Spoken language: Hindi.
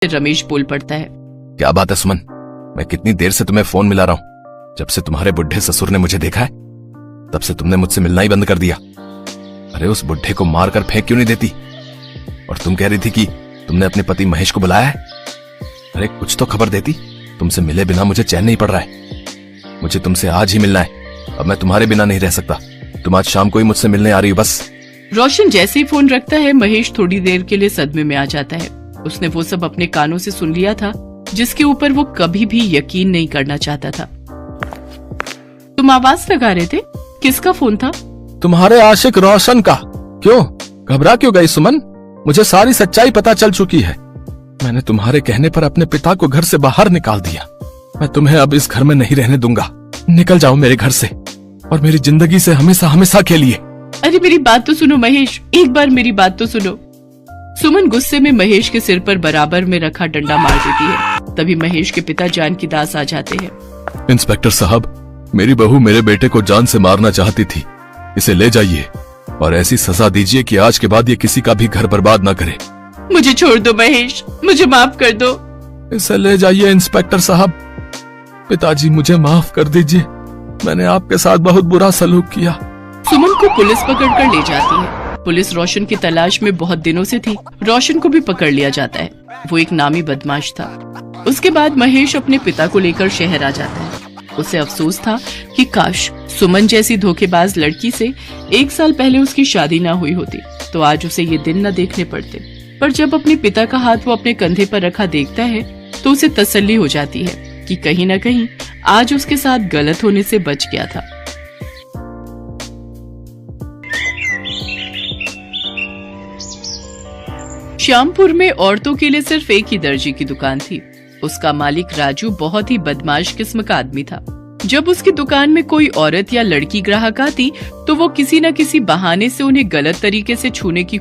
रमेश बोल पड़ता है। क्या बात है सुमन, मैं कितनी देर से तुम्हें फोन मिला रहा हूँ। जब से तुम्हारे बुढ़े ससुर ने मुझे देखा है तब से तुमने मुझसे मिलना ही बंद कर दिया। अरे उस बुढ़े को मार कर फेंक क्यों नहीं देती? और तुम कह रही थी कि तुमने अपने पति महेश को बुलाया है। अरे कुछ तो खबर देती, तुमसे मिले बिना मुझे चैन नहीं पड़ रहा है। मुझे तुमसे आज ही मिलना है, अब मैं तुम्हारे बिना नहीं रह सकता। तुम आज शाम को ही मुझसे मिलने आ रही हो बस। रोशन जैसे ही फोन रखता है महेश थोड़ी देर के लिए सदमे में आ जाता है। उसने वो सब अपने कानों से सुन लिया था जिसके ऊपर वो कभी भी यकीन नहीं करना चाहता था। तुम आवाज लगा रहे थे, किसका फोन था? तुम्हारे आशिक रोशन का। क्यों, घबरा क्यों गई सुमन? मुझे सारी सच्चाई पता चल चुकी है। मैंने तुम्हारे कहने पर अपने पिता को घर से बाहर निकाल दिया। मैं तुम्हें अब इस घर में नहीं रहने दूंगा। निकल जाओ मेरे घर से और मेरी जिंदगी से हमेशा हमेशा के लिए। अरे मेरी बात तो सुनो महेश, एक बार मेरी बात तो सुनो। सुमन गुस्से में महेश के सिर पर बराबर में रखा डंडा मार देती है। तभी महेश के पिता जानकी दास आ जाते हैं। इंस्पेक्टर साहब, मेरी बहू मेरे बेटे को जान से मारना चाहती थी। इसे ले जाइए और ऐसी सजा दीजिए कि आज के बाद ये किसी का भी घर बर्बाद ना करे। मुझे छोड़ दो महेश, मुझे माफ कर दो। इसे ले जाइए इंस्पेक्टर साहब। पिताजी मुझे माफ कर दीजिए, मैंने आपके साथ बहुत बुरा सलूक किया। सुमन को पुलिस पकड़कर ले जाती है। पुलिस रोशन की तलाश में बहुत दिनों से थी। रोशन को भी पकड़ लिया जाता है। वो एक नामी बदमाश था। उसके बाद महेश अपने पिता को लेकर शहर आ जाता है। उसे अफसोस था कि काश सुमन जैसी धोखेबाज लड़की से 1 साल पहले उसकी शादी ना हुई होती तो आज उसे ये दिन न देखने पड़ते। पर जब अपने पिता का हाथ वो अपने कंधे पर रखा देखता है तो उसे तसल्ली हो जाती है कि कहीं न कहीं आज उसके साथ गलत होने से बच गया था। श्यामपुर में औरतों के लिए सिर्फ एक ही दर्जी की दुकान थी। उसका मालिक राजू बहुत ही बदमाश किस्म का आदमी था। जब उसकी दुकान में कोई औरत या लड़की ग्राहक आती तो वो किसी न किसी बहाने से उन्हें गलत तरीके से छूने की